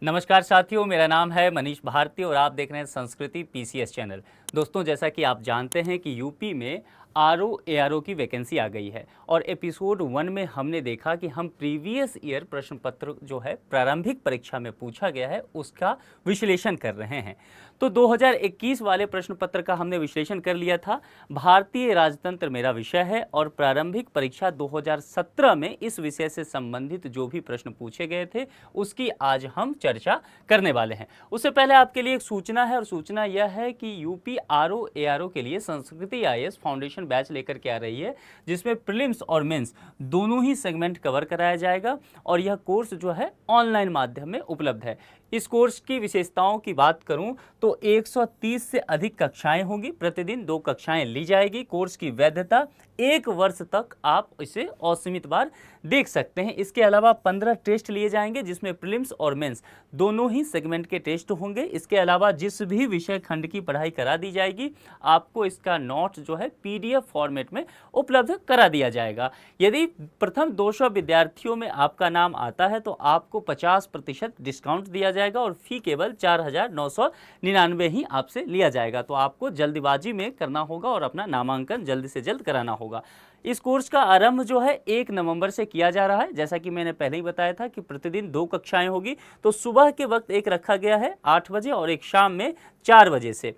नमस्कार साथियों, मेरा नाम है मनीष भारती और आप देख रहे हैं संस्कृति पीसीएस चैनल। दोस्तों, जैसा कि आप जानते हैं कि यूपी में आरओ एआरओ की वैकेंसी आ गई है और एपिसोड 1 में हमने देखा कि हम प्रीवियस ईयर प्रश्न पत्र जो है प्रारंभिक परीक्षा में पूछा गया है उसका विश्लेषण कर रहे हैं। तो 2021 वाले प्रश्न पत्र का हमने विश्लेषण कर लिया था। भारतीय राजतंत्र मेरा विषय है और प्रारंभिक परीक्षा 2017 में इस विषय से संबंधित जो भी प्रश्न पूछे गए थे उसकी आज हम चर्चा करने वाले हैं। उससे पहले आपके लिए एक सूचना है और सूचना यह है कि यूपी आरओ एआरओ के लिए संस्कृति आईएएस फाउंडेशन बैच लेकर के आ रही है, जिसमें प्रीलिम्स और मेंस दोनों ही सेगमेंट कवर कराया जाएगा और यह कोर्स जो है ऑनलाइन माध्यम में उपलब्ध है। इस कोर्स की विशेषताओं की बात करूं तो 130 से अधिक कक्षाएं होंगी, प्रतिदिन 2 कक्षाएं ली जाएगी। कोर्स की वैधता 1 वर्ष तक आप इसे असीमित बार देख सकते हैं। इसके अलावा 15 टेस्ट लिए जाएंगे, जिसमें प्रीलिम्स और मेंस दोनों ही सेगमेंट के टेस्ट होंगे। इसके अलावा जिस भी विषय खंड की पढ़ाई करा दी जाएगी, आपको इसका नोट जो है पीडीएफ फॉर्मेट में उपलब्ध करा दिया जाएगा। यदि प्रथम 200 विद्यार्थियों में आपका नाम आता है तो आपको 50% डिस्काउंट दिया जाएगा और फी केवल 4,999 ही आपसे लिया जाएगा। तो आपको जल्दबाजी में करना होगा और अपना नामांकन जल्द से जल्द कराना होगा। इस कोर्स का आरंभ जो है 1 नवंबर से किया जा रहा है। जैसा कि मैंने पहले ही बताया था कि प्रतिदिन 2 कक्षाएं होगी। तो सुबह के वक्त एक रखा गया है 8 बजे और एक शाम में 4 बजे से।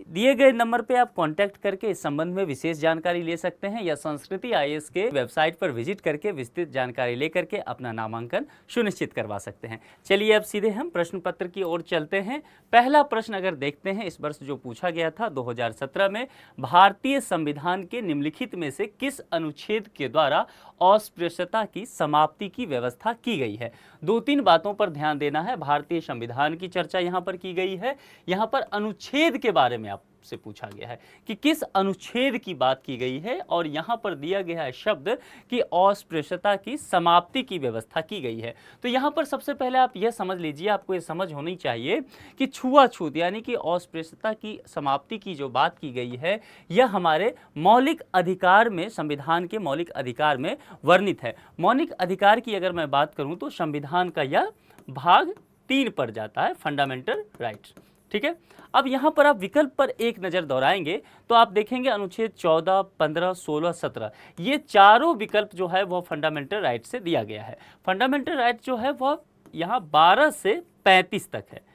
दिए गए नंबर पे आप कांटेक्ट करके इस संबंध में विशेष जानकारी ले सकते हैं या संस्कृति आईएएस के वेबसाइट पर विजिट करके विस्तृत जानकारी लेकर के अपना नामांकन सुनिश्चित करवा सकते हैं। चलिए अब सीधे हम प्रश्न पत्र की ओर चलते हैं। पहला प्रश्न अगर देखते हैं, इस वर्ष जो पूछा गया था 2017 में, भारतीय संविधान के निम्नलिखित में से किस अनुच्छेद के द्वारा अस्पृश्यता की समाप्ति की व्यवस्था की गई है। 2-3 बातों पर ध्यान देना है। भारतीय संविधान की चर्चा यहाँ पर की गई है। यहाँ पर अनुच्छेद के बारे में आपसे पूछा गया है कि किस अनुच्छेद की बात की गई है और यहाँ पर दिया गया है शब्द कि अस्पृश्यता की समाप्ति की व्यवस्था की गई है। तो यहाँ पर सबसे पहले आप यह समझ लीजिए, आपको यह समझ होनी चाहिए कि छुआछूत यानी कि अस्पृश्यता की समाप्ति की जो बात की गई है यह हमारे मौलिक अधिकार में, संविधान के मौलिक अधिकार में वर्णित है। मौलिक अधिकार की अगर मैं बात करूं तो संविधान का यह भाग 3 पर जाता है, फंडामेंटल राइट्स। ठीक है, अब यहां पर आप विकल्प पर एक नजर दौड़ाएंगे तो आप देखेंगे अनुच्छेद 14, 15, 16, 17 ये चारों विकल्प जो है वह फंडामेंटल राइट से दिया गया है। फंडामेंटल राइट जो है वह यहां 12 से 35 तक है।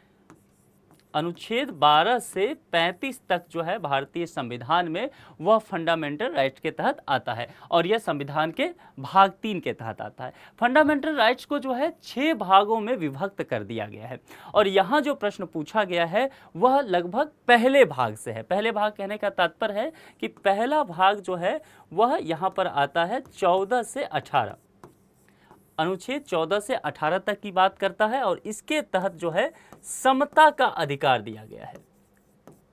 अनुच्छेद 12 से 35 तक जो है भारतीय संविधान में वह फंडामेंटल राइट्स के तहत आता है और यह संविधान के भाग 3 के तहत आता है। फंडामेंटल राइट्स को जो है 6 भागों में विभक्त कर दिया गया है और यहाँ जो प्रश्न पूछा गया है वह लगभग पहले भाग से है। पहले भाग कहने का तात्पर्य है कि पहला भाग जो है वह यहाँ पर आता है 14 से 18। अनुच्छेद 14 से 18 तक की बात करता है और इसके तहत जो है समता का अधिकार दिया गया है।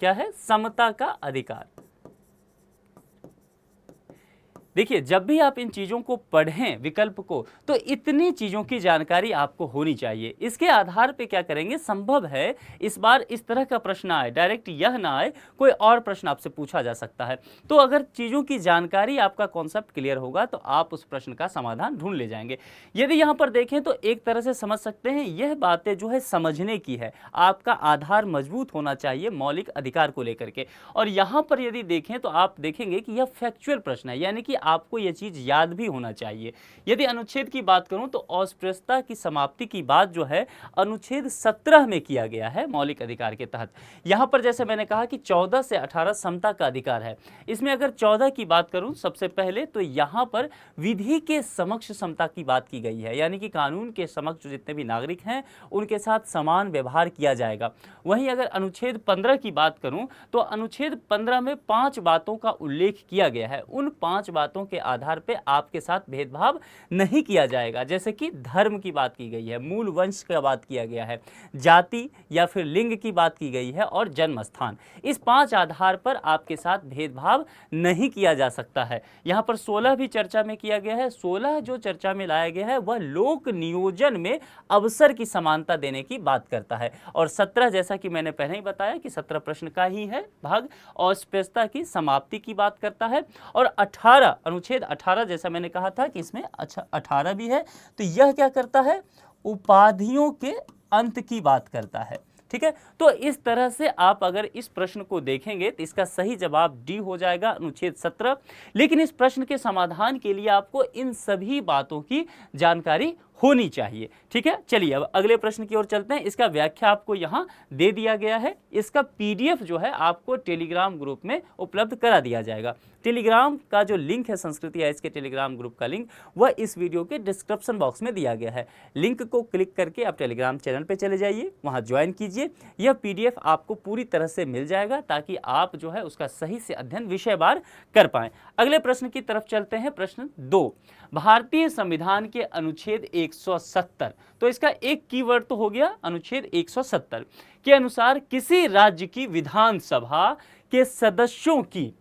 क्या है? समता का अधिकार। देखिए, जब भी आप इन चीज़ों को पढ़ें विकल्प को, तो इतनी चीज़ों की जानकारी आपको होनी चाहिए। इसके आधार पे क्या करेंगे, संभव है इस बार इस तरह का प्रश्न आए, डायरेक्ट यह ना आए, कोई और प्रश्न आपसे पूछा जा सकता है। तो अगर चीज़ों की जानकारी, आपका कॉन्सेप्ट क्लियर होगा तो आप उस प्रश्न का समाधान ढूंढ ले जाएंगे। यदि यहाँ पर देखें तो एक तरह से समझ सकते हैं यह बातें जो है समझने की है। आपका आधार मजबूत होना चाहिए मौलिक अधिकार को लेकर के। और यहाँ पर यदि देखें तो आप देखेंगे कि यह फैक्चुअल प्रश्न है, यानी कि आपको यह चीज याद भी होना चाहिए। यदि अनुच्छेद की बात करूं तो अस्पृश्यता की समाप्ति की बात जो है अनुच्छेद 17 में किया गया है मौलिक अधिकार के तहत। यहां पर जैसे मैंने कहा कि 14 से 18 समता का अधिकार है। इसमें अगर 14 की बात करूं सबसे पहले तो यहां पर विधि के समक्ष समता की बात की गई है, यानी कि कानून के समक्ष जितने भी नागरिक हैं उनके साथ समान व्यवहार किया जाएगा। वहीं अगर अनुच्छेद 15 की बात करूं तो अनुच्छेद 15 में 5 बातों का उल्लेख किया गया है। उन 5 बातों के आधार पे आपके साथ भेदभाव नहीं किया जाएगा। जैसे कि धर्म की बात की गई है, मूल वंश का बात किया गया है, जाति या फिर लिंग की बात की गई है और जन्म स्थान। इस 5 आधार पर आपके साथ भेदभाव नहीं किया जा सकता है। यहाँ पर 16 भी चर्चा में किया गया है। 16 जो चर्चा में लाया गया है वह लोक नियोजन में अवसर की समानता देने की बात करता है। और 17 जैसा कि मैंने पहले ही बताया कि 17 प्रश्न का ही है भाग, अस्पृश्यता की समाप्ति की बात करता है। और 18 अनुच्छेद 18 जैसा मैंने कहा था कि इसमें 18 भी है, तो यह क्या करता है, उपाधियों के अंत की बात करता है। ठीक है, तो इस तरह से आप अगर इस प्रश्न को देखेंगे तो इसका सही जवाब डी हो जाएगा, अनुच्छेद 17। लेकिन इस प्रश्न के समाधान के लिए आपको इन सभी बातों की जानकारी होनी चाहिए। ठीक है, चलिए अब अगले प्रश्न की ओर चलते हैं। इसका व्याख्या आपको यहाँ दे दिया गया है। इसका पीडीएफ जो है आपको टेलीग्राम ग्रुप में उपलब्ध करा दिया जाएगा। टेलीग्राम का जो लिंक है, संस्कृति आईएएस के टेलीग्राम ग्रुप का लिंक, वह इस वीडियो के डिस्क्रिप्शन बॉक्स में दिया गया है। लिंक को क्लिक करके आप टेलीग्राम चैनल पे चले जाइए, वहाँ ज्वाइन कीजिए। यह पीडीएफ आपको पूरी तरह से मिल जाएगा ताकि आप जो है उसका सही से अध्ययन विषयवार कर पाएं। अगले प्रश्न की तरफ चलते हैं। प्रश्न 2, भारतीय संविधान के अनुच्छेद 170, तो इसका एक कीवर्ड तो हो गया अनुच्छेद 170 के अनुसार किसी राज्य की विधानसभा के सदस्यों की,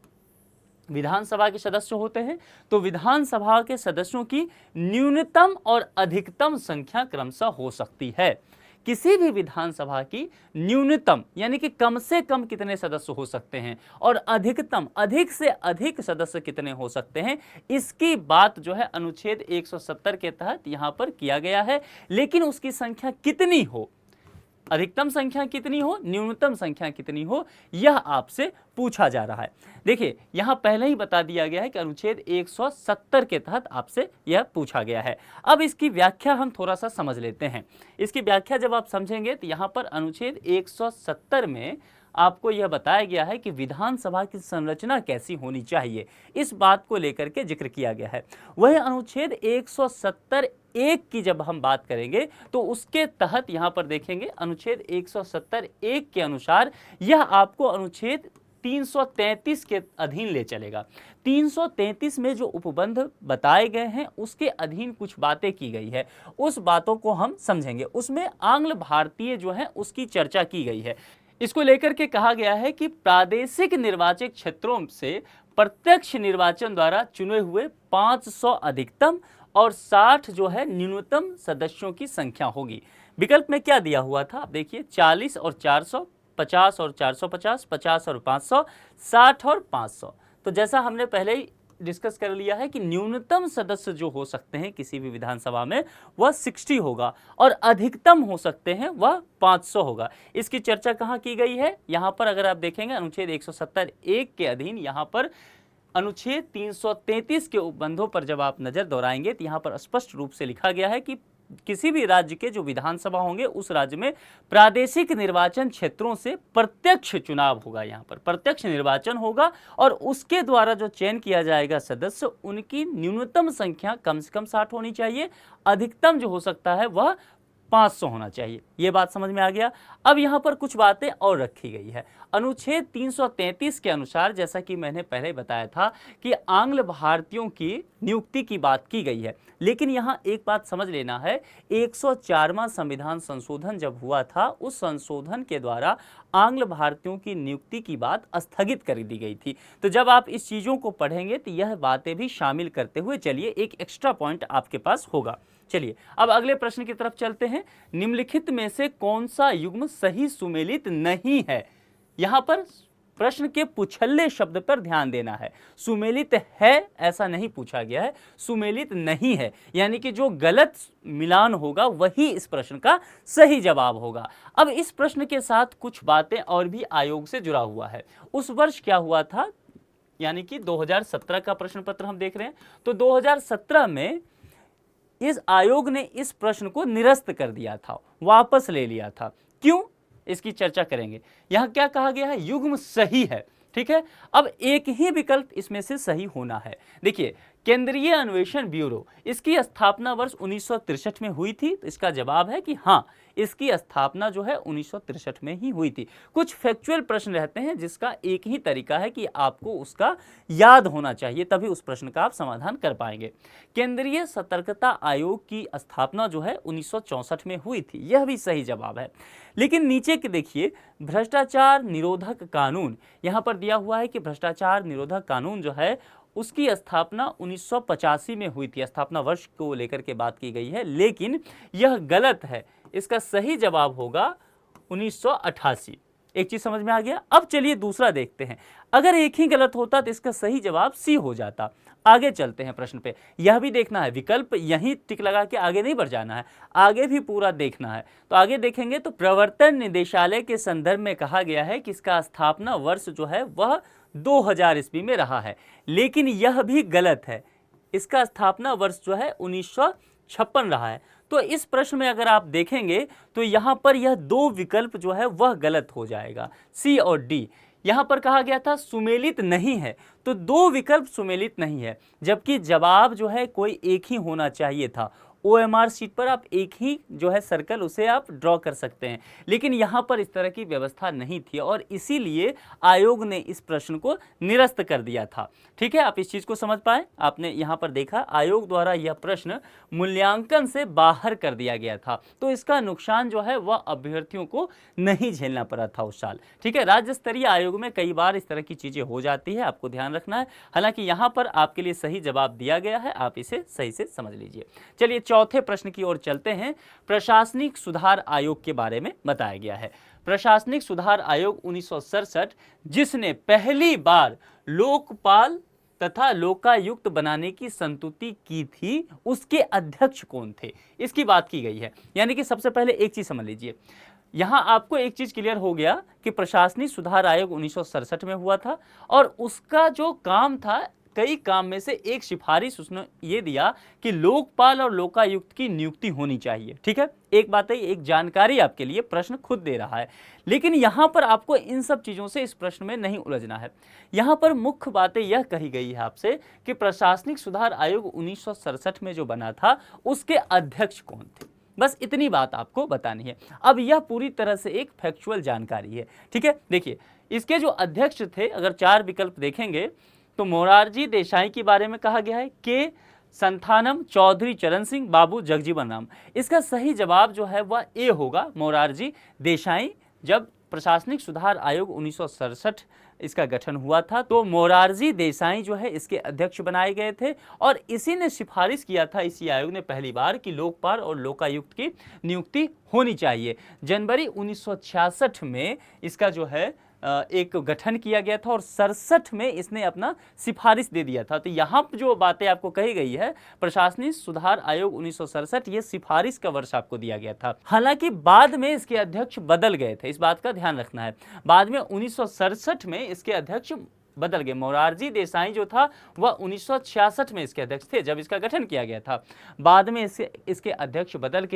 विधानसभा के सदस्य होते हैं तो विधानसभा के सदस्यों की न्यूनतम और अधिकतम संख्या क्रमशः हो सकती है। किसी भी विधानसभा की न्यूनतम यानी कि कम से कम कितने सदस्य हो सकते हैं और अधिकतम अधिक से अधिक सदस्य कितने हो सकते हैं, इसकी बात जो है अनुच्छेद 170 के तहत यहां पर किया गया है। लेकिन उसकी संख्या कितनी हो, अधिकतम संख्या कितनी हो, न्यूनतम संख्या कितनी हो, यह आपसे पूछा जा रहा है। देखिए यहां पहले ही बता दिया गया है कि अनुच्छेद 170 के तहत आपसे यह पूछा गया है। अब इसकी व्याख्या हम थोड़ा सा समझ लेते हैं। इसकी व्याख्या जब आप समझेंगे तो यहां पर अनुच्छेद 170 में आपको यह बताया गया है कि विधानसभा की संरचना कैसी होनी चाहिए, इस बात को लेकर के जिक्र किया गया है। वह अनुच्छेद 170(1) की जब हम बात करेंगे तो उसके तहत यहां पर देखेंगे अनुच्छेद 170(1) के अनुसार यह आपको अनुच्छेद 333 के अधीन ले चलेगा। 333 में जो उपबंध बताए गए हैं उसके अधीन कुछ बातें की गई है, उस बातों को हम समझेंगे। उसमें आंग्ल भारतीय जो है उसकी चर्चा की गई है। इसको लेकर के कहा गया है कि प्रादेशिक निर्वाचक क्षेत्रों से प्रत्यक्ष निर्वाचन द्वारा चुने हुए 500 अधिकतम और 60 जो है न्यूनतम सदस्यों की संख्या होगी। विकल्प में क्या दिया हुआ था, आप देखिए 40 और 400, 50 और 450, 50 और 500, 60 और 500। तो जैसा हमने पहले ही डिस्कस कर लिया है कि न्यूनतम सदस्य जो हो सकते हैं किसी भी विधानसभा में वह 60 होगा और अधिकतम हो सकते हैं वह 500 होगा। इसकी चर्चा कहाँ की गई है, यहाँ पर अगर आप देखेंगे अनुच्छेद 170(1) के अधीन यहाँ पर अनुच्छेद 333 के उपबंधों पर जब आप नजर दौड़ाएंगे तो यहाँ पर स्पष्ट रूप से लिखा गया है कि किसी भी राज्य के जो विधानसभा होंगे उस राज्य में प्रादेशिक निर्वाचन क्षेत्रों से प्रत्यक्ष चुनाव होगा। यहाँ पर प्रत्यक्ष निर्वाचन होगा और उसके द्वारा जो चयन किया जाएगा सदस्य, उनकी न्यूनतम संख्या कम से कम 60 होनी चाहिए, अधिकतम जो हो सकता है वह 500 होना चाहिए। ये बात समझ में आ गया। अब यहाँ पर कुछ बातें और रखी गई है। अनुच्छेद 333 के अनुसार जैसा कि मैंने पहले बताया था कि आंग्ल भारतीयों की नियुक्ति की बात की गई है। लेकिन यहाँ एक बात समझ लेना है, 104वां संविधान संशोधन जब हुआ था उस संशोधन के द्वारा आंग्ल भारतीयों की नियुक्ति की बात स्थगित कर दी गई थी। तो जब आप इस चीज़ों को पढ़ेंगे तो यह बातें भी शामिल करते हुए चलिए, एक एक्स्ट्रा पॉइंट आपके पास होगा। चलिए अब अगले प्रश्न की तरफ चलते हैं। निम्नलिखित में से कौन सा युग्म सही सुमेलित नहीं है, यहाँ पर प्रश्न के पुछल्ले शब्द पर ध्यान देना है। सुमेलित है ऐसा नहीं पूछा गया है, सुमेलित नहीं है यानी कि जो गलत मिलान होगा वही इस प्रश्न का सही जवाब होगा। अब इस प्रश्न के साथ कुछ बातें और भी आयोग से जुड़ा हुआ है। उस वर्ष क्या हुआ था, यानी कि 2017 का प्रश्न पत्र हम देख रहे हैं, तो 2017 में इस आयोग ने इस प्रश्न को निरस्त कर दिया था, वापस ले लिया था। क्यों, इसकी चर्चा करेंगे। यहां क्या कहा गया है, युग्म सही है, ठीक है। अब एक ही विकल्प इसमें से सही होना है। देखिए केंद्रीय अन्वेषण ब्यूरो, इसकी स्थापना वर्ष 1963 में हुई थी, तो इसका जवाब है कि हाँ, इसकी स्थापना जो है 1963 में ही हुई थी। कुछ फैक्चुअल प्रश्न रहते हैं जिसका एक ही तरीका है कि आपको उसका याद होना चाहिए, तभी उस प्रश्न का आप समाधान कर पाएंगे। केंद्रीय सतर्कता आयोग की स्थापना जो है 1964 में हुई थी, यह भी सही जवाब है। लेकिन नीचे के देखिए, भ्रष्टाचार निरोधक कानून, यहाँ पर दिया हुआ है कि भ्रष्टाचार निरोधक कानून जो है उसकी स्थापना 1985 में हुई थी, स्थापना वर्ष को लेकर के बात की गई है, लेकिन यह गलत है। इसका सही जवाब होगा 1988। एक चीज समझ में आ गया। अब चलिए दूसरा देखते हैं। अगर एक ही गलत होता तो इसका सही जवाब सी हो जाता। आगे चलते हैं प्रश्न पे। यह भी देखना है, विकल्प यहीं टिक लगा के आगे नहीं बढ़ जाना है, आगे भी पूरा देखना है। तो आगे देखेंगे तो प्रवर्तन निदेशालय के संदर्भ में कहा गया है कि इसका स्थापना वर्ष जो है वह 2000 ईस्वी में रहा है, लेकिन यह भी गलत है। इसका स्थापना वर्ष जो है 1956 रहा है। तो इस प्रश्न में अगर आप देखेंगे तो यहाँ पर यह दो विकल्प जो है वह गलत हो जाएगा, सी और डी। यहाँ पर कहा गया था सुमेलित नहीं है, तो दो विकल्प सुमेलित नहीं है, जबकि जवाब जो है कोई एक ही होना चाहिए था। OMR शीट पर आप एक ही जो है सर्कल उसे आप ड्रॉ कर सकते हैं, लेकिन यहाँ पर इस तरह की व्यवस्था नहीं थी और इसीलिए आयोग ने इस प्रश्न को निरस्त कर दिया था। ठीक है, आप इस चीज़ को समझ पाए। आपने यहाँ पर देखा आयोग द्वारा यह प्रश्न मूल्यांकन से बाहर कर दिया गया था, तो इसका नुकसान जो है वह अभ्यर्थियों को नहीं झेलना पड़ा था उस साल। ठीक है, राज्य स्तरीय आयोग में कई बार इस तरह की चीज़ें हो जाती है, आपको ध्यान रखना है। हालांकि यहाँ पर आपके लिए सही जवाब दिया गया है, आप इसे सही से समझ लीजिए। चलिए चौथे प्रश्न की ओर चलते हैं। प्रशासनिक सुधार आयोग के बारे में बताया गया है। प्रशासनिक सुधार आयोग 1967, जिसने पहली बार लोकपाल तथा लोकायुक्त बनाने की संस्तुति की थी, उसके अध्यक्ष कौन थे, इसकी बात की गई है। यानी कि सबसे पहले एक चीज समझ लीजिए, यहां आपको एक चीज क्लियर हो गया कि प्रशासनिक सुधार आयोग 1967 में हुआ था और उसका जो काम था, कई काम में से एक सिफारिश उसने ये दिया कि लोकपाल और लोकायुक्त की नियुक्ति होनी चाहिए। ठीक है, एक बात है, एक जानकारी आपके लिए प्रश्न खुद दे रहा है, लेकिन यहां पर आपको इन सब चीजों से इस प्रश्न में नहीं उलझना है। यहां पर मुख्य बातें यह कही गई है आपसे कि प्रशासनिक सुधार आयोग 1967 में जो बना था उसके अध्यक्ष कौन थे, बस इतनी बात आपको बतानी है। अब यह पूरी तरह से एक फैक्चुअल जानकारी है। ठीक है, देखिए इसके जो अध्यक्ष थे, अगर चार विकल्प देखेंगे तो मोरारजी देसाई के बारे में कहा गया है, के संथानम, चौधरी चरण सिंह, बाबू जगजीवन राम। इसका सही जवाब जो है वह ए होगा, मोरारजी देसाई। जब प्रशासनिक सुधार आयोग 1967 इसका गठन हुआ था तो मोरारजी देसाई जो है इसके अध्यक्ष बनाए गए थे और इसी ने सिफारिश किया था, इसी आयोग ने पहली बार, कि लोकपाल और लोकायुक्त की नियुक्ति होनी चाहिए। जनवरी 1966 में इसका जो है एक गठन किया गया था और 67 में इसने अपना सिफारिश दे दिया था। तो यहाँ जो बातें आपको कही गई है, प्रशासनिक सुधार आयोग 1967, ये सिफारिश का वर्ष आपको दिया गया था। हालांकि बाद में इसके अध्यक्ष बदल गए थे, इस बात का ध्यान रखना है। बाद में 1967 में इसके अध्यक्ष बदल गए। मोरारजी देसाई जो था वह 1966 में इसके अध्यक्ष थे जब इसका गठन किया गया था। बाद में इसके अध्यक्ष बदल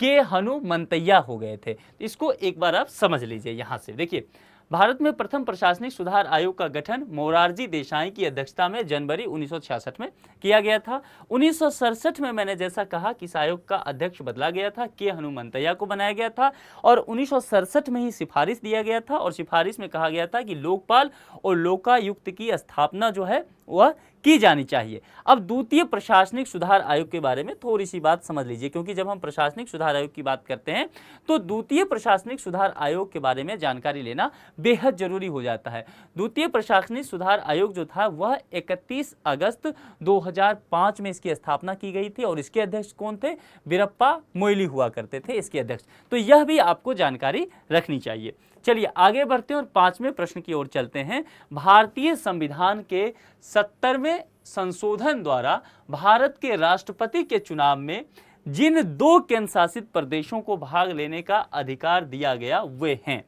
के हनुमंतैया हो गए थे। इसको एक बार आप समझ लीजिए। यहाँ से देखिए, भारत में प्रथम प्रशासनिक सुधार आयोग का गठन मोरारजी देसाई की अध्यक्षता में जनवरी 1966 में किया गया था। 1967 में मैंने जैसा कहा कि इस आयोग का अध्यक्ष बदला गया था, के हनुमंतैया को बनाया गया था और 1967 में ही सिफारिश दिया गया था और सिफारिश में कहा गया था कि लोकपाल और लोकायुक्त की स्थापना जो है वह की जानी चाहिए। अब द्वितीय प्रशासनिक सुधार आयोग के बारे में थोड़ी सी बात समझ लीजिए, क्योंकि जब हम प्रशासनिक सुधार आयोग की बात करते हैं तो द्वितीय प्रशासनिक सुधार आयोग के बारे में जानकारी लेना बेहद जरूरी हो जाता है। द्वितीय प्रशासनिक सुधार आयोग जो था वह 31 अगस्त 2005 में इसकी स्थापना की गई थी और इसके अध्यक्ष कौन थे? वीरप्पा मोइली हुआ करते थे इसके अध्यक्ष। तो यह भी आपको जानकारी रखनी चाहिए। चलिए आगे बढ़ते हैं और 5वें प्रश्न की ओर चलते हैं। भारतीय संविधान के 70वें संशोधन द्वारा भारत के राष्ट्रपति के चुनाव में जिन 2 केंद्र शासित प्रदेशों को भाग लेने का अधिकार दिया गया वे हैं,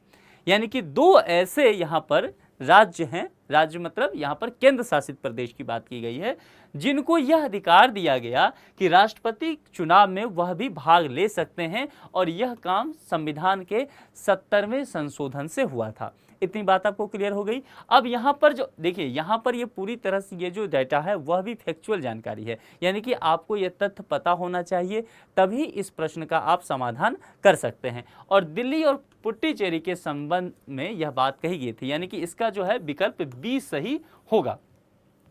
यानी कि 2 ऐसे यहाँ पर राज्य हैं, राज्य मतलब यहाँ पर केंद्र शासित प्रदेश की बात की गई है, जिनको यह अधिकार दिया गया कि राष्ट्रपति चुनाव में वह भी भाग ले सकते हैं और यह काम संविधान के 70वें संशोधन से हुआ था। इतनी बात आपको क्लियर हो गई। अब यहाँ पर जो देखिए, यहाँ पर ये पूरी तरह से ये जो डाटा है वह भी फैक्चुअल जानकारी है, यानी कि आपको ये तथ्य पता होना चाहिए, तभी इस प्रश्न का आप समाधान कर सकते हैं। और दिल्ली और पुडुचेरी के संबंध में यह बात कही गई थी, यानी कि इसका जो है विकल्प बी सही होगा।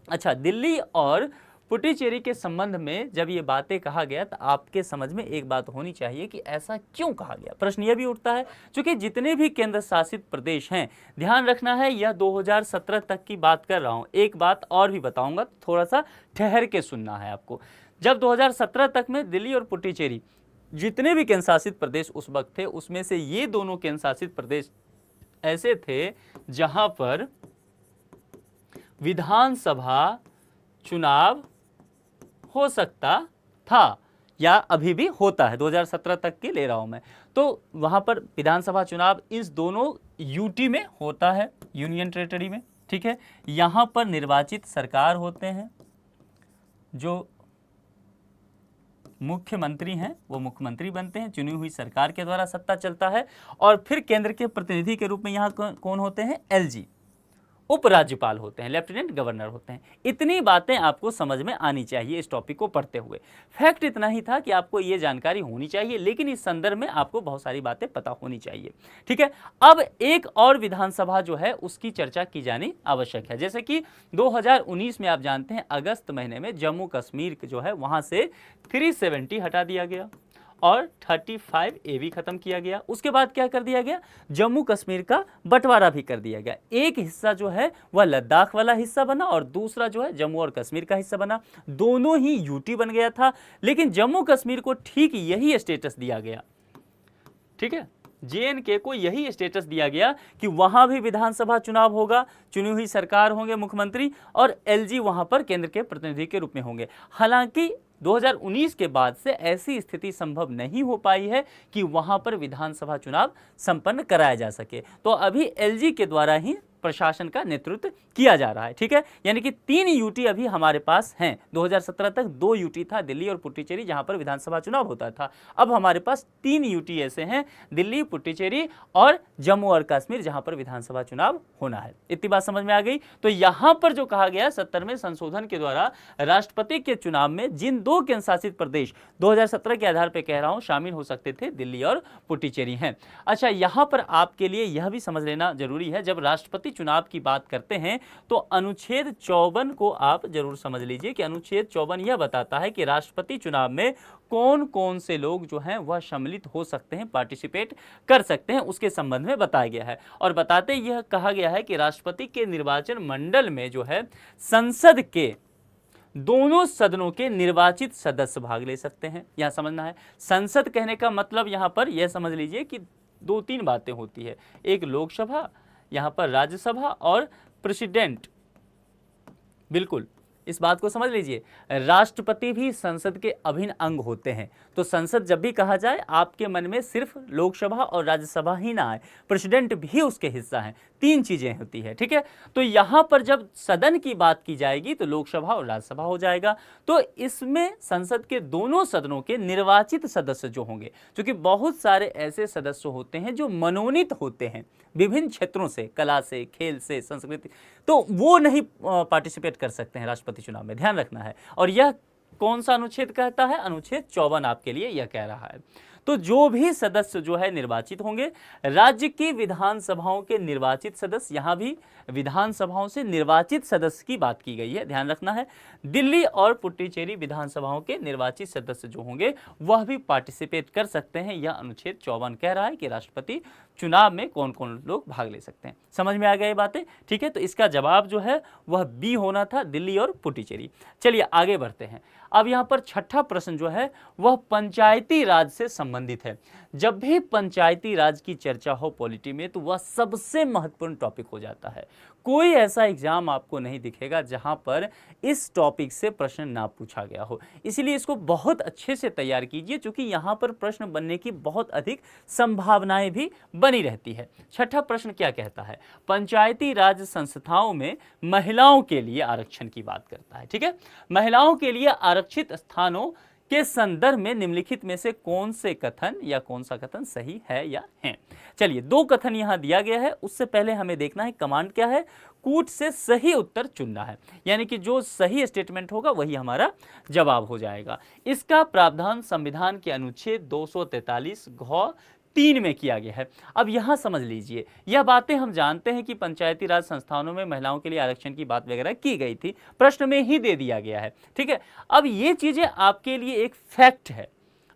अच्छा, दिल्ली और पुडुचेरी के संबंध में जब ये बातें कहा गया तो आपके समझ में एक बात होनी चाहिए कि ऐसा क्यों कहा गया। प्रश्न यह भी उठता है, क्योंकि जितने भी केंद्र शासित प्रदेश हैं, ध्यान रखना है यह 2017 तक की बात कर रहा हूं। एक बात और भी बताऊंगा, थोड़ा सा ठहर के सुनना है आपको। जब 2017 तक में दिल्ली और पुडुचेरी जितने भी केंद्र शासित प्रदेश उस वक्त थे, उसमें से ये दोनों केंद्र शासित प्रदेश ऐसे थे जहां पर विधानसभा चुनाव हो सकता था या अभी भी होता है, 2017 तक की ले रहा हूं मैं। तो वहां पर विधानसभा चुनाव इस दोनों यूटी में होता है, यूनियन टेरिटरी में, ठीक है। यहां पर निर्वाचित सरकार होते हैं, जो मुख्यमंत्री हैं वो मुख्यमंत्री बनते हैं, चुनी हुई सरकार के द्वारा सत्ता चलता है। और फिर केंद्र के प्रतिनिधि के रूप में यहाँ कौन होते हैं? एलजी, उपराज्यपाल होते हैं, लेफ्टिनेंट गवर्नर होते हैं। इतनी बातें आपको समझ में आनी चाहिए इस टॉपिक को पढ़ते हुए। फैक्ट इतना ही था कि आपको ये जानकारी होनी चाहिए, लेकिन इस संदर्भ में आपको बहुत सारी बातें पता होनी चाहिए, ठीक है। अब एक और विधानसभा जो है उसकी चर्चा की जानी आवश्यक है। जैसे कि 2019 में आप जानते हैं अगस्त महीने में जम्मू कश्मीर जो है वहां से 370 हटा दिया गया और 35A भी खत्म किया गया। उसके बाद क्या कर दिया गया? जम्मू कश्मीर का बंटवारा भी कर दिया गया। एक हिस्सा जो है वह लद्दाख वाला हिस्सा बना और दूसरा जो है जम्मू और कश्मीर का हिस्सा बना। दोनों ही यूटी बन गया था, लेकिन जम्मू कश्मीर को ठीक यही स्टेटस दिया गया, ठीक है। JNK को यही स्टेटस दिया गया कि वहां भी विधानसभा चुनाव होगा, चुनी हुई सरकार होंगे मुख्यमंत्री, और LG वहां पर केंद्र के प्रतिनिधि के रूप में होंगे। हालांकि 2019 के बाद से ऐसी स्थिति संभव नहीं हो पाई है कि वहां पर विधानसभा चुनाव संपन्न कराया जा सके। तो अभी LG के द्वारा ही प्रशासन का नेतृत्व किया जा रहा है, ठीक है। यानी कि 3 यूटी अभी हमारे पास हैं। 2017 तक 2 यूटी था, दिल्ली और पुडुचेरी, जहां पर विधानसभा चुनाव होता था। अब हमारे पास 3 यूटी ऐसे हैं, दिल्ली, पुडुचेरी और जम्मू और कश्मीर, जहां पर विधानसभा चुनाव होना है। इतनी बात समझ में आ गई। तो यहां पर जो कहा गया 70वें संशोधन के द्वारा राष्ट्रपति के चुनाव में जिन 2 केंद्र शासित प्रदेश 2017 के आधार पर कह रहा हूं शामिल हो सकते थे, दिल्ली और पुडुचेरी हैं। अच्छा, यहां पर आपके लिए यह भी समझ लेना जरूरी है, जब राष्ट्रपति चुनाव की बात करते हैं तो अनुच्छेद 54 को आप जरूर समझ लीजिए कि अनुच्छेद 54 यह बताता है कि राष्ट्रपति चुनाव में कौन कौन से लोग जो हैं वह सम्मिलित हो सकते हैं, पार्टिसिपेट कर सकते हैं, उसके संबंध में बताया गया है। और बताते यह कहा गया है कि राष्ट्रपति के निर्वाचन मंडल में जो है संसद के दोनों सदनों के निर्वाचित सदस्य भाग ले सकते हैं। यहां समझना है, संसद कहने का मतलब यहां पर यह समझ लीजिए कि 2-3 बातें होती है। एक लोकसभा, यहां पर राज्यसभा और प्रेसिडेंट। बिल्कुल इस बात को समझ लीजिए, राष्ट्रपति भी संसद के अभिन्न अंग होते हैं। तो संसद जब भी कहा जाए आपके मन में सिर्फ लोकसभा और राज्यसभा ही ना आए, प्रेसिडेंट भी उसके हिस्सा हैं। 3 चीजें होती है, ठीक है। तो यहां पर जब सदन की बात की जाएगी तो लोकसभा और राज्यसभा हो जाएगा। तो इसमें संसद के दोनों सदनों के निर्वाचित सदस्य जो होंगे, क्योंकि बहुत सारे ऐसे सदस्य होते हैं जो मनोनीत होते हैं विभिन्न क्षेत्रों से, कला से, खेल से, संस्कृति, तो वो नहीं पार्टिसिपेट कर सकते हैं राष्ट्रपति चुनाव में, ध्यान रखना है। और यह कौन सा अनुच्छेद कहता है? अनुच्छेद 54 आपके लिए यह कह रहा है। तो जो भी सदस्य जो है निर्वाचित होंगे, राज्य की विधानसभाओं के निर्वाचित सदस्य, यहां भी विधानसभाओं से निर्वाचित सदस्य की बात की गई है, ध्यान रखना है। दिल्ली और पुडुचेरी विधानसभाओं के निर्वाचित सदस्य जो होंगे वह भी पार्टिसिपेट कर सकते हैं। यह अनुच्छेद 54 कह रहा है कि राष्ट्रपति चुनाव में कौन कौन लोग भाग ले सकते हैं। समझ में आ गई बातें, ठीक है। तो इसका जवाब जो है वह बी होना था, दिल्ली और पुडुचेरी। चलिए आगे बढ़ते हैं। अब यहाँ पर छठा प्रश्न जो है वह पंचायती राज से संबंधित है। जब भी पंचायती राज की चर्चा हो पॉलिटी में तो वह सबसे महत्वपूर्ण टॉपिक हो जाता है। कोई ऐसा एग्जाम आपको नहीं दिखेगा जहां पर इस टॉपिक से प्रश्न ना पूछा गया हो, इसलिए इसको बहुत अच्छे से तैयार कीजिए, क्योंकि यहां पर प्रश्न बनने की बहुत अधिक संभावनाएं भी बनी रहती है। छठा प्रश्न क्या कहता है? पंचायती राज संस्थाओं में महिलाओं के लिए आरक्षण की बात करता है, ठीक है। महिलाओं के लिए आरक्षित स्थानों के संदर्भ में निम्नलिखित में से कौन से कथन या कौन सा कथन सही है या है? चलिए 2 कथन यहां दिया गया है, उससे पहले हमें देखना है कमांड क्या है। कूट से सही उत्तर चुनना है, यानी कि जो सही स्टेटमेंट होगा वही हमारा जवाब हो जाएगा। इसका प्रावधान संविधान के अनुच्छेद 243 घ 3 में किया गया है। अब यहां समझ लीजिए, यह बातें हम जानते हैं कि पंचायती राज संस्थानों में महिलाओं के लिए आरक्षण की बात वगैरह की गई थी, प्रश्न में ही दे दिया गया है, ठीक है। अब ये चीजें आपके लिए एक फैक्ट है,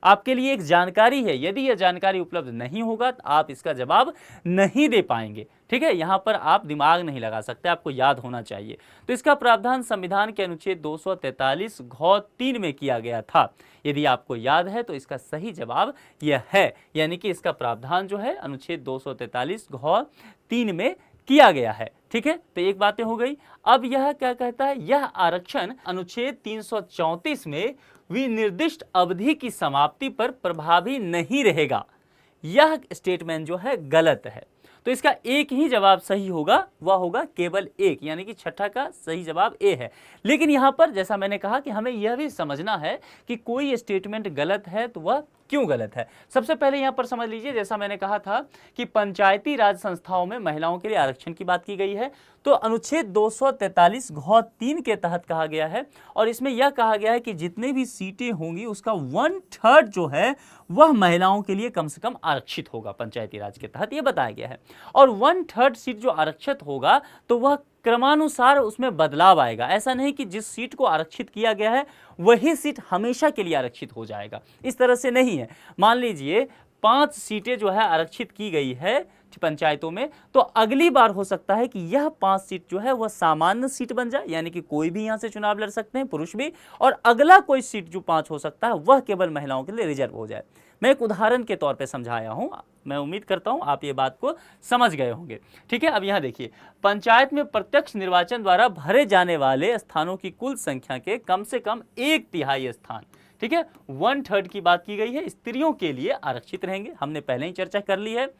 आपके लिए एक जानकारी है, यदि यह जानकारी उपलब्ध नहीं होगा तो आप इसका जवाब नहीं दे पाएंगे। ठीक है, यहाँ पर आप दिमाग नहीं लगा सकते, आपको याद होना चाहिए। तो इसका प्रावधान संविधान के अनुच्छेद 243 घ 3 में किया गया था। यदि आपको याद है तो इसका सही जवाब यह है, यानी कि इसका प्रावधान जो है अनुच्छेद 243 घ 3 में किया गया है। ठीक है, तो एक बातें हो गई। अब यह क्या कहता है, यह आरक्षण अनुच्छेद 334 में विनिर्दिष्ट अवधि की समाप्ति पर प्रभावी नहीं रहेगा। यह स्टेटमेंट जो है गलत है। तो इसका एक ही जवाब सही होगा, वह होगा केवल एक, यानी कि छठा का सही जवाब ए है। लेकिन यहां पर जैसा मैंने कहा कि हमें यह भी समझना है कि कोई स्टेटमेंट गलत है तो वह क्यों गलत है। सबसे पहले यहां पर समझ लीजिए, जैसा मैंने कहा था कि पंचायती राज संस्थाओं में महिलाओं के लिए आरक्षण की बात की गई है, तो अनुच्छेद 243 घ 3 के तहत कहा गया है, और इसमें यह कहा गया है कि जितने भी सीटें होंगी उसका 1/3 जो है वह महिलाओं के लिए कम से कम आरक्षित होगा पंचायती राज के तहत, यह बताया गया है। और 1/3 सीट जो आरक्षित होगा तो वह क्रमानुसार उसमें बदलाव आएगा। ऐसा नहीं कि जिस सीट को आरक्षित किया गया है वही सीट हमेशा के लिए आरक्षित हो जाएगा, इस तरह से नहीं है। मान लीजिए 5 सीटें जो है आरक्षित की गई है पंचायतों में, तो अगली बार हो सकता है कि यह 5 सीट जो है वह सामान्य सीट बन जाए, यानी कि कोई भी यहां से चुनाव लड़ सकते हैं, पुरुष भी, और अगला कोई सीट जो 5 हो सकता है वह केवल महिलाओं के लिए रिजर्व हो जाए। मैं एक उदाहरण के तौर पे समझाया हूं, मैं उम्मीद करता हूं आप ये बात को समझ गए होंगे। ठीक है, अब यहां देखिए, पंचायत में प्रत्यक्ष निर्वाचन द्वारा भरे जाने वाले स्थानों की कुल संख्या के कम से कम 1/3 स्थान, ठीक है, 1/3 की बात की गई है, स्त्रियों के लिए आरक्षित रहेंगे। हमने पहले ही चर्चा कर ली है।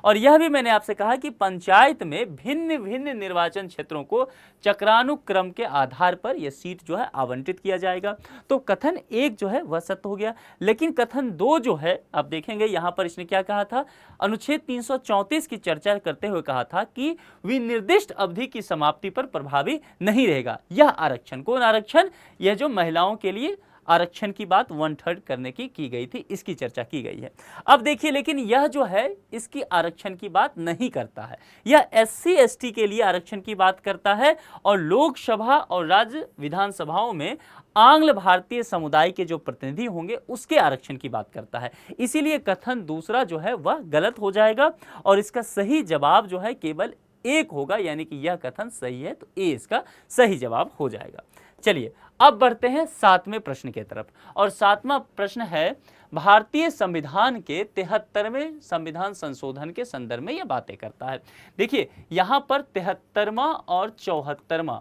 और यह भी मैंने आपसे कहा कि पंचायत में भिन्न भिन्न निर्वाचन क्षेत्रों को चक्रानुक्रम के आधार पर यह सीट जो है आवंटित किया जाएगा। तो कथन 1 जो है वह सत्य हो गया। लेकिन कथन 2 जो है, आप देखेंगे यहां पर इसने क्या कहा था, अनुच्छेद 334 की चर्चा करते हुए कहा था कि विनिर्दिष्ट अवधि की समाप्ति पर प्रभावी नहीं रहेगा। यह आरक्षण, कौन आरक्षण, यह जो महिलाओं के लिए आरक्षण की बात 1/3 करने की गई थी, इसकी चर्चा की गई है। अब देखिए, लेकिन यह जो है इसकी आरक्षण की बात नहीं करता है, यह SC ST के लिए आरक्षण की बात करता है, और लोकसभा और राज्य विधानसभाओं में आंग्ल भारतीय समुदाय के जो प्रतिनिधि होंगे उसके आरक्षण की बात करता है। इसीलिए कथन दूसरा जो है वह गलत हो जाएगा, और इसका सही जवाब जो है केवल 1 होगा, यानी कि यह कथन सही है, तो ए इसका सही जवाब हो जाएगा। चलिए अब बढ़ते हैं 7वें प्रश्न की तरफ, और 7वां प्रश्न है भारतीय संविधान के 73वें संविधान संशोधन के संदर्भ में यह बातें करता है। देखिए यहां पर 73वां और 74वां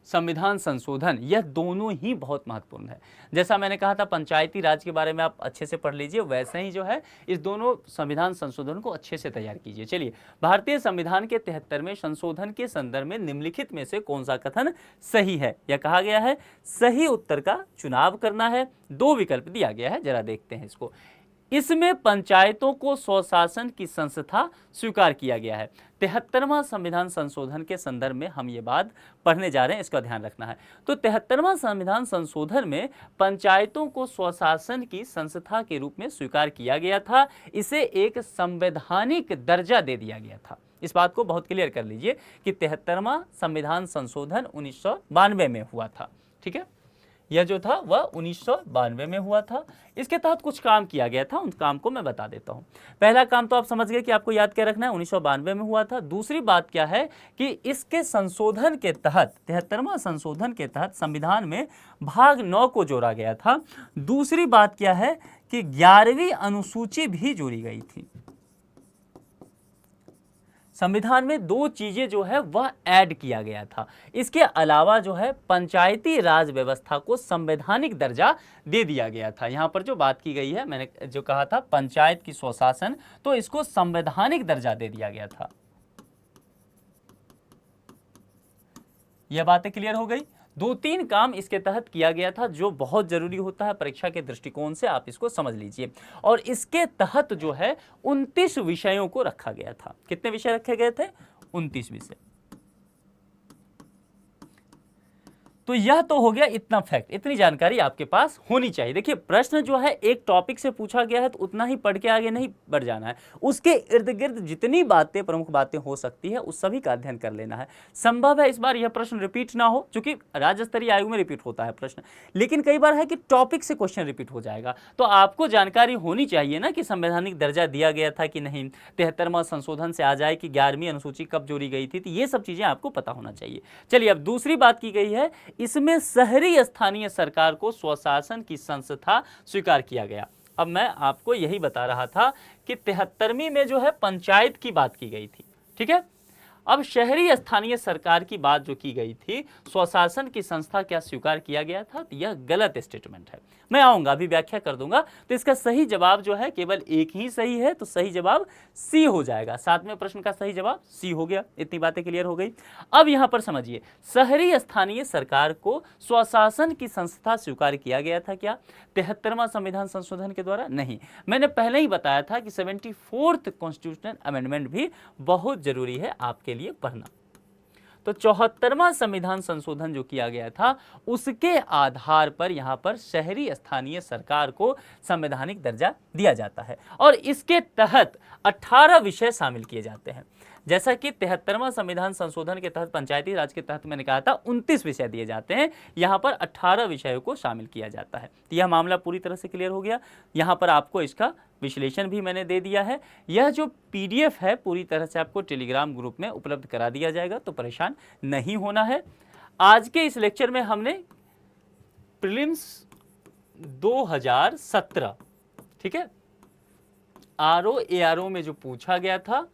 संविधान संशोधन, यह दोनों ही बहुत महत्वपूर्ण है। जैसा मैंने कहा था पंचायती राज के बारे में आप अच्छे से पढ़ लीजिए, वैसे ही जो है इस दोनों संविधान संशोधन को अच्छे से तैयार कीजिए। चलिए, भारतीय संविधान के 73वें संशोधन के संदर्भ में निम्नलिखित में से कौन सा कथन सही है, यह कहा गया है सही उत्तर का चुनाव करना है। 2 विकल्प दिया गया है, जरा देखते हैं इसको। इसमें पंचायतों को स्वशासन की संस्था स्वीकार किया गया है। 73वां संविधान संशोधन के संदर्भ में हम ये बात पढ़ने जा रहे हैं, इसका ध्यान रखना है। तो 73वां संविधान संशोधन में पंचायतों को स्वशासन की संस्था के रूप में स्वीकार किया गया था, इसे एक संवैधानिक दर्जा दे दिया गया था। इस बात को बहुत क्लियर कर लीजिए कि 73वां संविधान संशोधन 1992 में हुआ था। ठीक है, यह जो था वह 1992 में हुआ था। इसके तहत कुछ काम किया गया था, उन काम को मैं बता देता हूं। पहला काम तो आप समझ गए कि आपको याद क्या रखना है, 1992 में हुआ था। दूसरी बात क्या है कि इसके संशोधन के तहत, 73वां संशोधन के तहत संविधान में भाग 9 को जोड़ा गया था। दूसरी बात क्या है कि 11वीं अनुसूची भी जोड़ी गई थी। संविधान में 2 चीजें जो है वह ऐड किया गया था। इसके अलावा जो है पंचायती राज व्यवस्था को संवैधानिक दर्जा दे दिया गया था। यहां पर जो बात की गई है, मैंने जो कहा था पंचायत की स्वशासन, तो इसको संवैधानिक दर्जा दे दिया गया था। यह बातें क्लियर हो गई। 2-3 काम इसके तहत किया गया था जो बहुत जरूरी होता है परीक्षा के दृष्टिकोण से, आप इसको समझ लीजिए। और इसके तहत जो है 29 विषयों को रखा गया था। कितने विषय रखे गए थे? 29 विषय। तो यह तो हो गया इतना फैक्ट, इतनी जानकारी आपके पास होनी चाहिए। देखिए प्रश्न जो है एक टॉपिक से पूछा गया है तो उतना ही पढ़ के आगे नहीं बढ़ जाना है, उसके इर्द गिर्द जितनी बातें, प्रमुख बातें हो सकती है उस सभी का अध्ययन कर लेना है। संभव है इस बार यह प्रश्न रिपीट ना हो, क्योंकि राज्य स्तरीय आयोग में रिपीट होता है प्रश्न, लेकिन कई बार है कि टॉपिक से क्वेश्चन रिपीट हो जाएगा। तो आपको जानकारी होनी चाहिए ना कि संवैधानिक दर्जा दिया गया था कि नहीं, 73वां संशोधन से आ जाए कि 11वीं अनुसूची कब जोड़ी गई थी, तो ये सब चीजें आपको पता होना चाहिए। चलिए अब दूसरी बात की गई है, इसमें शहरी स्थानीय सरकार को स्वशासन की संस्था स्वीकार किया गया। अब मैं आपको यही बता रहा था कि 73वीं में जो है पंचायत की बात की गई थी, ठीक है। अब शहरी स्थानीय सरकार की बात जो की गई थी, स्वशासन की संस्था क्या स्वीकार किया गया था, तो यह गलत स्टेटमेंट है। मैं आऊंगा, अभी व्याख्या कर दूंगा। तो इसका सही जवाब जो है केवल एक ही सही है, तो सही जवाब सी हो जाएगा। 7वें प्रश्न का सही जवाब सी हो गया। इतनी बातें क्लियर हो गई। अब यहां पर समझिए, शहरी स्थानीय सरकार को स्वशासन की संस्था स्वीकार किया गया था क्या 73वां संविधान संशोधन के द्वारा? नहीं। मैंने पहले ही बताया था कि 74th कॉन्स्टिट्यूशनल अमेंडमेंट भी बहुत जरूरी है आपके लिए पढ़ना। तो 74वां संविधान संशोधन जो किया गया था उसके आधार पर यहां पर शहरी स्थानीय सरकार को संवैधानिक दर्जा दिया जाता है और इसके तहत 18 विषय शामिल किए जाते हैं। जैसा कि 73वां संविधान संशोधन के तहत पंचायती राज के तहत मैंने कहा था 29 विषय दिए जाते हैं, यहां पर 18 विषयों को शामिल किया जाता है। तो यह मामला पूरी तरह से क्लियर हो गया। यहां पर आपको इसका विश्लेषण भी मैंने दे दिया है। यह जो पीडीएफ है पूरी तरह से आपको टेलीग्राम ग्रुप में उपलब्ध करा दिया जाएगा, तो परेशान नहीं होना है। आज के इस लेक्चर में हमने प्रीलिम्स 2017, ठीक है, आरओ एआरओ में जो पूछा गया था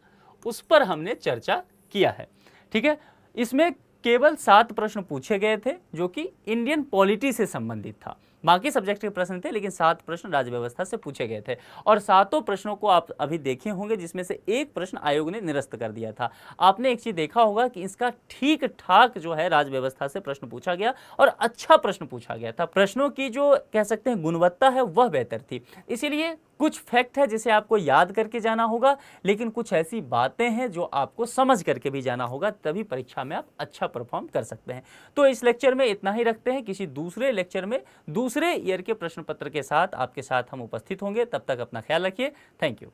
उस पर हमने चर्चा किया है, ठीक है। इसमें केवल 7 प्रश्न पूछे गए थे जो कि इंडियन पॉलिटी से संबंधित था। बाकी सब्जेक्ट के प्रश्न थे, लेकिन 7 प्रश्न राज्य व्यवस्था से पूछे गए थे और 7 प्रश्नों को आप अभी देखे होंगे, जिसमें से एक प्रश्न आयोग ने निरस्त कर दिया था। आपने एक चीज देखा होगा कि इसका ठीक ठाक जो है राज्य व्यवस्था से प्रश्न पूछा गया और अच्छा प्रश्न पूछा गया था। प्रश्नों की जो कह सकते हैं गुणवत्ता है वह बेहतर थी। इसीलिए कुछ फैक्ट है जिसे आपको याद करके जाना होगा, लेकिन कुछ ऐसी बातें हैं जो आपको समझ करके भी जाना होगा, तभी परीक्षा में आप अच्छा परफॉर्म कर सकते हैं। तो इस लेक्चर में इतना ही रखते हैं। किसी दूसरे लेक्चर में दूसरे ईयर के प्रश्न पत्र के साथ आपके साथ हम उपस्थित होंगे। तब तक अपना ख्याल रखिए। Thank you.